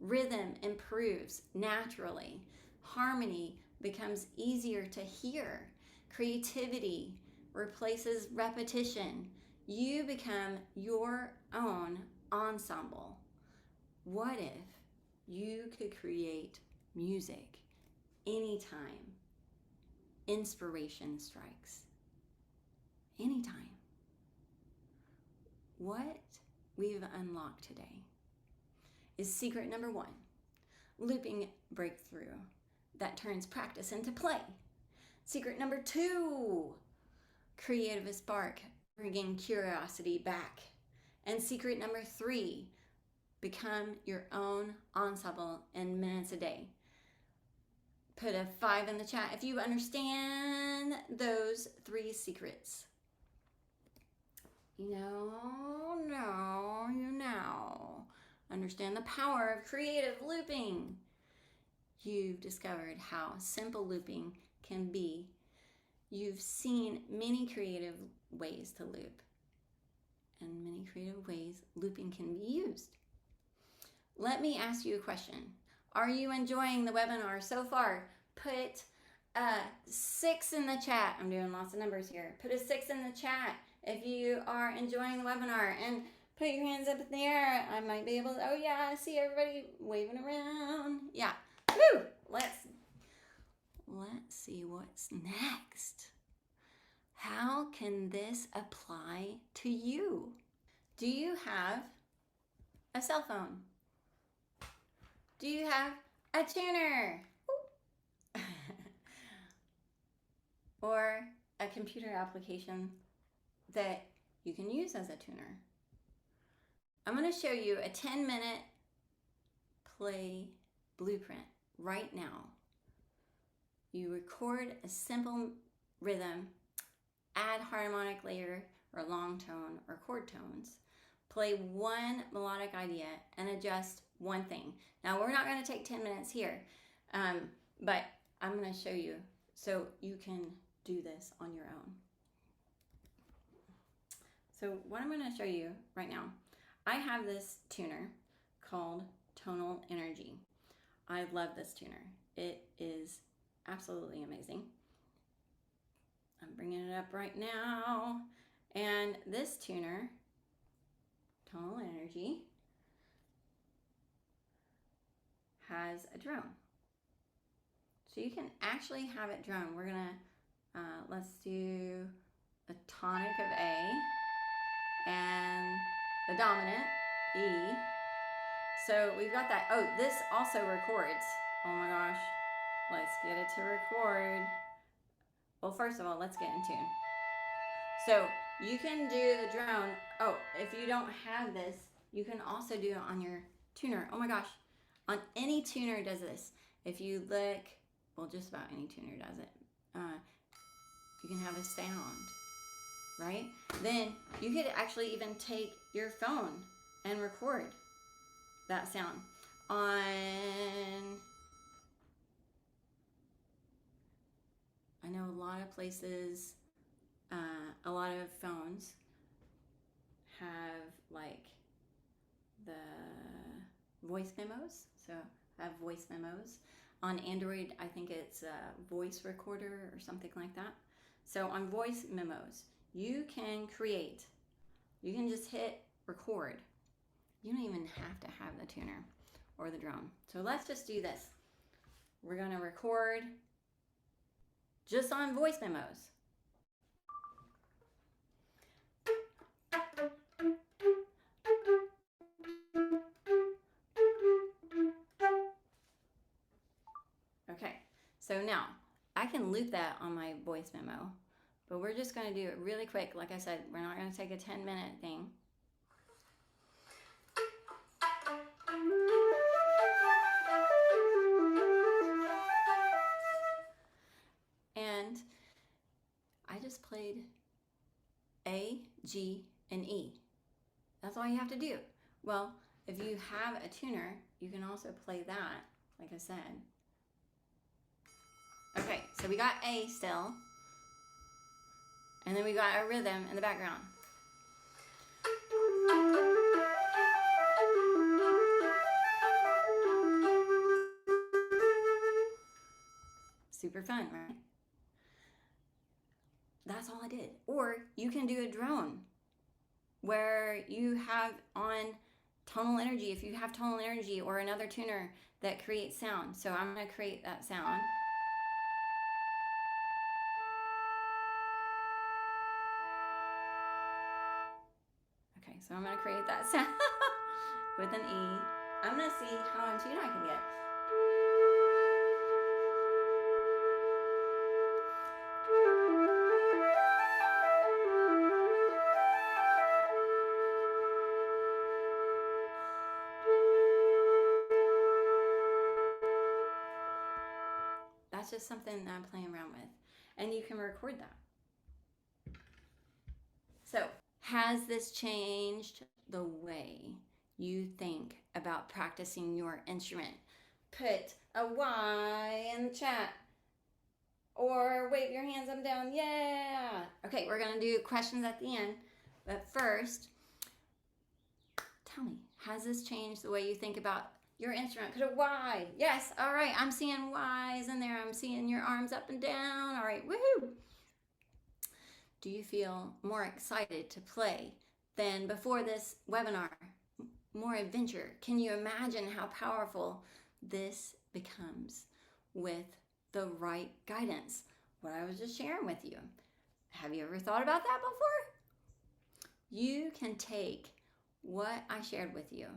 Rhythm improves naturally. Harmony becomes easier to hear. Creativity replaces repetition. You become your own ensemble. What if you could create music anytime inspiration strikes? Anytime. What we've unlocked today is secret number 1, looping breakthrough that turns practice into play. Secret number 2, creative spark, bringing curiosity back. And secret number 3, become your own ensemble in minutes a day. Put a 5 in the chat if you understand those 3 secrets. You now understand the power of creative looping. You've discovered how simple looping can be. You've seen many creative ways to loop, and many creative ways looping can be used. Let me ask you a question. Are you enjoying the webinar so far? Put a 6 in the chat. I'm doing lots of numbers here. Put a 6 in the chat if you are enjoying the webinar, and put your hands up in the air. I might be able to, oh yeah, I see everybody waving around. Yeah, woo! Let's see what's next. How can this apply to you? Do you have a cell phone? Do you have a tuner? Or a computer application that you can use as a tuner? I'm going to show you a 10-minute play blueprint right now. You record a simple rhythm, add harmonic layer or long tone or chord tones, play one melodic idea, and adjust one thing. Now, we're not going to take 10 minutes here, but I'm going to show you so you can do this on your own. So what I'm going to show you right now, I have this tuner called Tonal Energy. I love this tuner. It is absolutely amazing. I'm bringing it up right now. And this tuner, Tonal Energy, has a drone. So you can actually have it drone. We're gonna, let's do a tonic of A and the dominant, E. So we've got that. Oh, this also records. Oh my gosh. Let's get it to record. Well, first of all, let's get in tune. So you can do the drone. Oh, if you don't have this, you can also do it on your tuner. Oh my gosh. On any tuner does this. If you look, well, just about any tuner does it. You can have a sound, right? Then you could actually even take your phone and record that sound. On I know a lot of places, a lot of phones have like the voice memos. So I have voice memos. On Android, I think it's a voice recorder or something like that. So on voice memos, you can create, you can just hit record. You don't even have to have the tuner or the drone. So let's just do this. We're gonna record just on voice memos. Okay, so now I can loop that on my voice memo, but we're just going to do it really quick. Like I said, we're not going to take a 10-minute thing. And I just played A, G, and E. That's all you have to do. Well, if you have a tuner, you can also play that, like I said. Okay, so we got A still. And then we got our rhythm in the background. Super fun, right? That's all I did. Or you can do a drone where you have on tonal energy, if you have tonal energy or another tuner that creates sound. So I'm going to create that sound. Okay, so I'm going to create that sound with an E. I'm going to see how in tune I can get. That's just something that I'm playing around with. And you can record that. So, has this changed the way you think about practicing your instrument? Put a Y in the chat. Or wave your hands up and down. Yeah. Okay, we're going to do questions at the end. But first, tell me, has this changed the way you think about your instrument? Put a Y. Yes. All right. I'm seeing Y's in there. I'm seeing your arms up and down. All right. Woohoo. Do you feel more excited to play than before this webinar? More adventure. Can you imagine how powerful this becomes with the right guidance? What I was just sharing with you. Have you ever thought about that before? You can take what I shared with you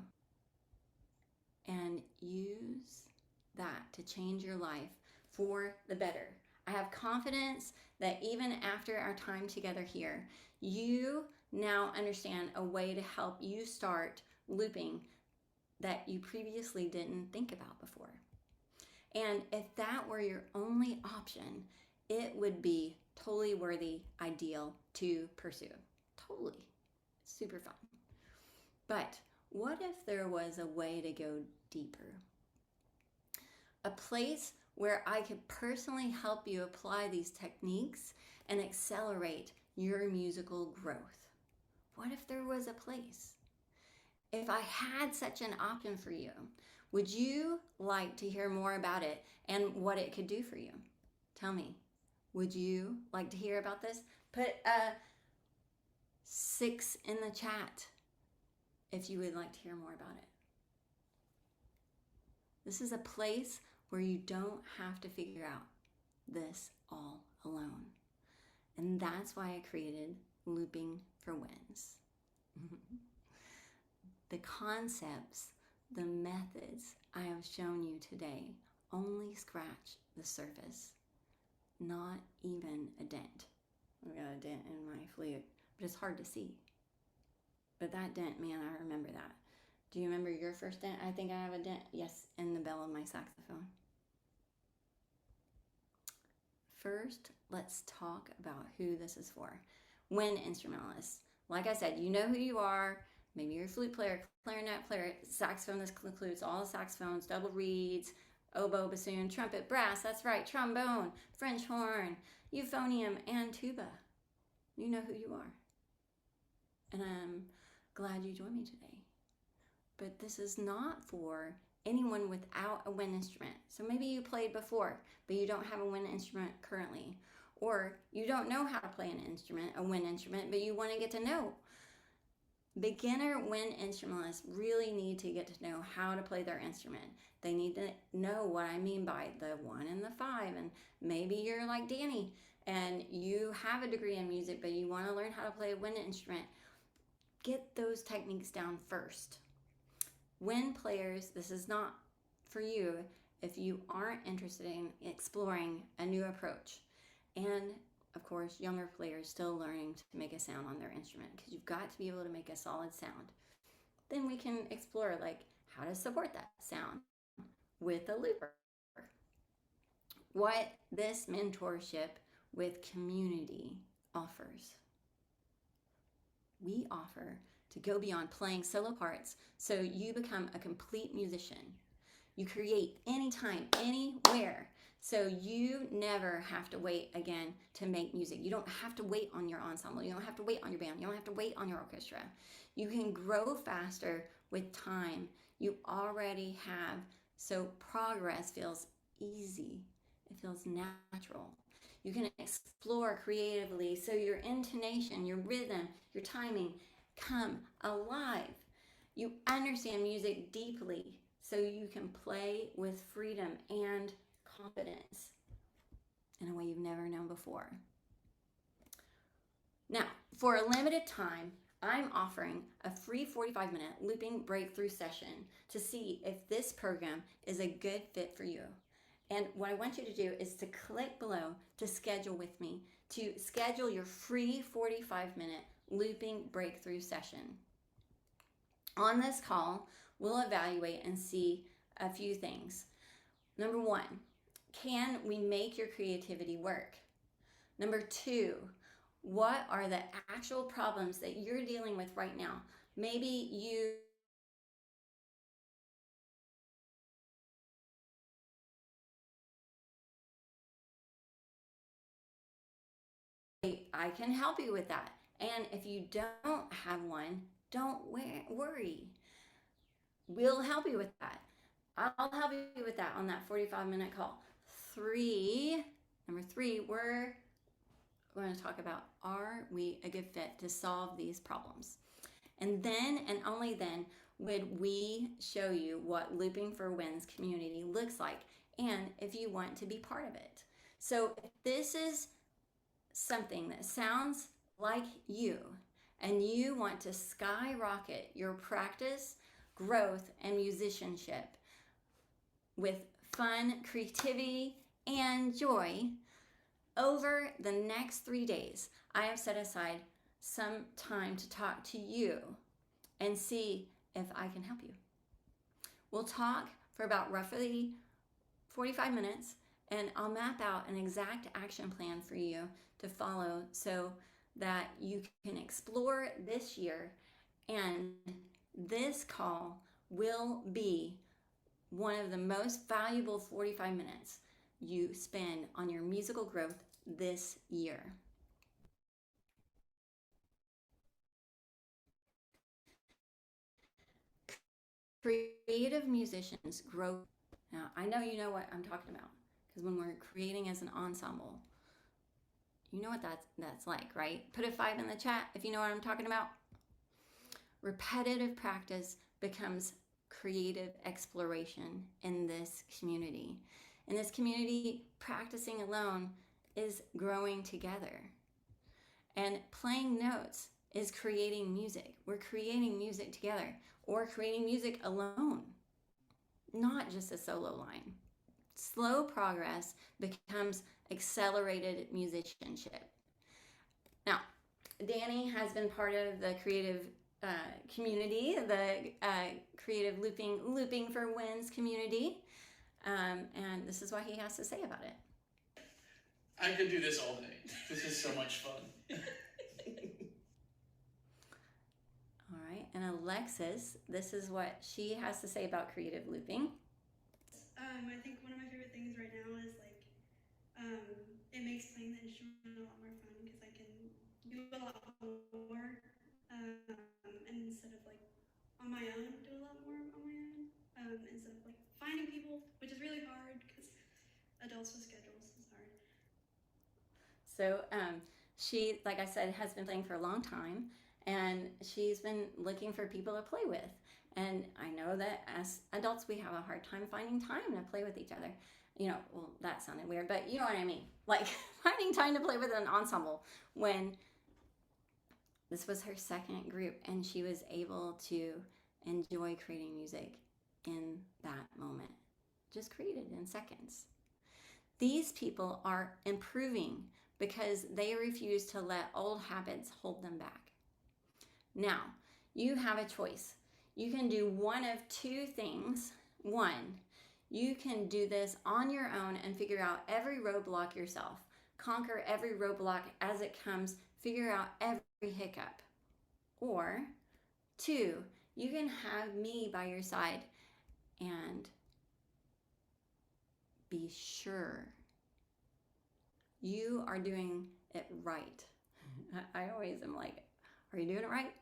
and use that to change your life for the better. I have confidence that even after our time together here, you now understand a way to help you start looping that you previously didn't think about before. And if that were your only option, it would be totally worthy, ideal to pursue. Totally. Super fun. But what if there was a way to go deeper? A place where I could personally help you apply these techniques and accelerate your musical growth. What if there was a place? If I had such an option for you, would you like to hear more about it and what it could do for you? Tell me, would you like to hear about this? Put a 6 in the chat if you would like to hear more about it. This is a place where you don't have to figure out this all alone. And that's why I created Looping for Wins. The concepts, the methods I have shown you today only scratch the surface. Not even a dent. I've got a dent in my flute, but it's hard to see. But that dent, man, I remember that. Do you remember your first dent? I think I have a dent, yes, in the bell of my saxophone. First, let's talk about who this is for. Wind instrumentalists. Like I said, you know who you are. Maybe you're a flute player, clarinet player, saxophone. This includes all the saxophones, double reeds, oboe, bassoon, trumpet, brass. That's right, trombone, French horn, euphonium, and tuba. You know who you are. And I'm glad you joined me today. But this is not for anyone without a wind instrument. So maybe you played before, but you don't have a wind instrument currently. Or you don't know how to play an instrument, a wind instrument, but you want to get to know. Beginner wind instrumentalists really need to get to know how to play their instrument. They need to know what I mean by the 1 and the 5. And maybe you're like Danny and you have a degree in music, but you want to learn how to play a wind instrument. Get those techniques down first. Wind players, this is not for you if you aren't interested in exploring a new approach. And of course, younger players still learning to make a sound on their instrument, because you've got to be able to make a solid sound. Then we can explore like how to support that sound with a looper. What this mentorship with community offers. We offer to go beyond playing solo parts so you become a complete musician. You create anytime, anywhere. So you never have to wait again to make music. You don't have to wait on your ensemble. You don't have to wait on your band. You don't have to wait on your orchestra. You can grow faster with time. You already have. So progress feels easy. It feels natural. You can explore creatively so your intonation, your rhythm, your timing come alive. You understand music deeply so you can play with freedom and confidence in a way you've never known before. Now, for a limited time, I'm offering a free 45-minute looping breakthrough session to see if this program is a good fit for you. And what I want you to do is to click below to schedule with me, to schedule your free 45-minute looping breakthrough session. On this call, we'll evaluate and see a few things. Number one, can we make your creativity work? Number 2, what are the actual problems that you're dealing with right now? Maybe I can help you with that. And if you don't have one, don't worry. We'll help you with that. I'll help you with that on that 45-minute call. Number 3, we're going to talk about, are we a good fit to solve these problems? And then, and only then, would we show you what Looping for Wins community looks like, and if you want to be part of it. So if this is something that sounds like you, and you want to skyrocket your practice, growth, and musicianship with fun, creativity, and joy, over the next 3 days, I have set aside some time to talk to you and see if I can help you. We'll talk for about roughly 45 minutes, and I'll map out an exact action plan for you to follow so that you can explore this year, and this call will be one of the most valuable 45 minutes you spend on your musical growth this year. Creative musicians grow. Now, I know you know what I'm talking about, because when we're creating as an ensemble, you know what that's like, right? Put a 5 in the chat if you know what I'm talking about. Repetitive practice becomes creative exploration in this community. In this community, practicing alone is growing together. And playing notes is creating music. We're creating music together, or creating music alone, not just a solo line. Slow progress becomes accelerated musicianship. Now, Danny has been part of the creative community, the creative looping for wins community, and this is what he has to say about it. I could do this all day. This is so much fun. All right, and Alexis, this is what she has to say about creative looping. I think one of my favorite things right now is like, it makes playing the instrument a lot more fun because I can do a lot more, and instead of like on my own, do a lot more on my own, instead of like finding people, which is really hard because adults with schedules is hard. So she, like I said, has been playing for a long time, and she's been looking for people to play with. And I know that as adults, we have a hard time finding time to play with each other. You know, well, that sounded weird, but you know what I mean. Like finding time to play with an ensemble, when this was her second group and she was able to enjoy creating music in that moment. Just created in seconds. These people are improving because they refuse to let old habits hold them back. Now, you have a choice. You can do one of 2 things. 1, you can do this on your own and figure out every roadblock yourself. Conquer every roadblock as it comes. Figure out every hiccup. Or 2, you can have me by your side and be sure you are doing it right. I always am like, are you doing it right?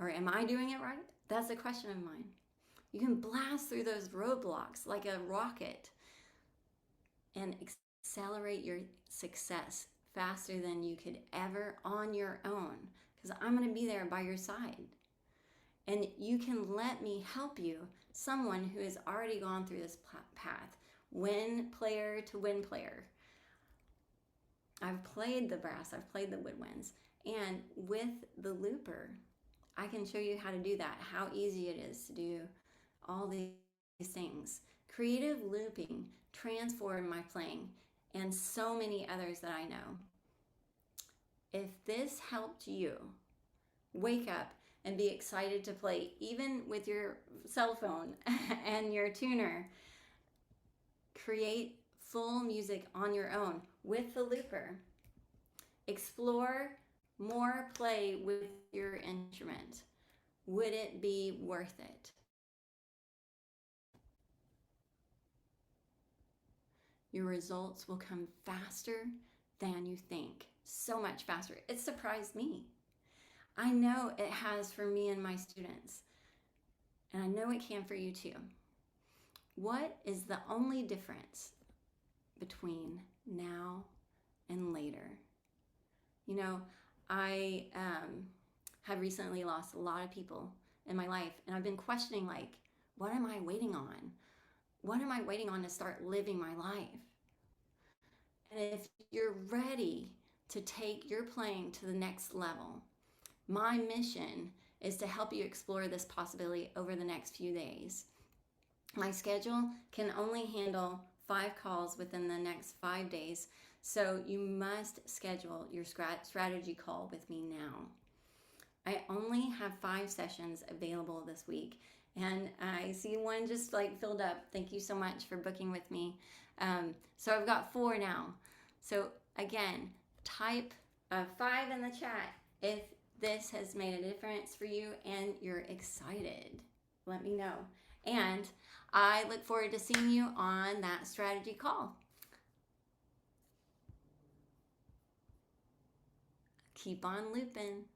Or am I doing it right? That's a question of mine. You can blast through those roadblocks like a rocket and accelerate your success faster than you could ever on your own, because I'm going to be there by your side. And you can let me help you, someone who has already gone through this path, win player to win player. I've played the brass, I've played the woodwinds, and with the looper, I can show you how to do that, how easy it is to do all these things. Creative looping transformed my playing and so many others that I know. If this helped you wake up and be excited to play, even with your cell phone and your tuner, Create full music on your own with the looper. Explore more play with your instrument. Would it be worth it? Your results will come faster than you think. So much faster. It surprised me. I know it has for me and my students. And I know it can for you too. What is the only difference between now and later? You know, I have recently lost a lot of people in my life, and I've been questioning, like, what am I waiting on? What am I waiting on to start living my life? And if you're ready to take your playing to the next level, my mission is to help you explore this possibility over the next few days. My schedule can only handle 5 calls within the next 5 days, so you must schedule your strategy call with me now. I only have 5 sessions available this week, and I see one just like filled up. Thank you so much for booking with me. So I've got 4 now. So again, type 5 in the chat if this has made a difference for you and you're excited. Let me know. And I look forward to seeing you on that strategy call. Keep on looping.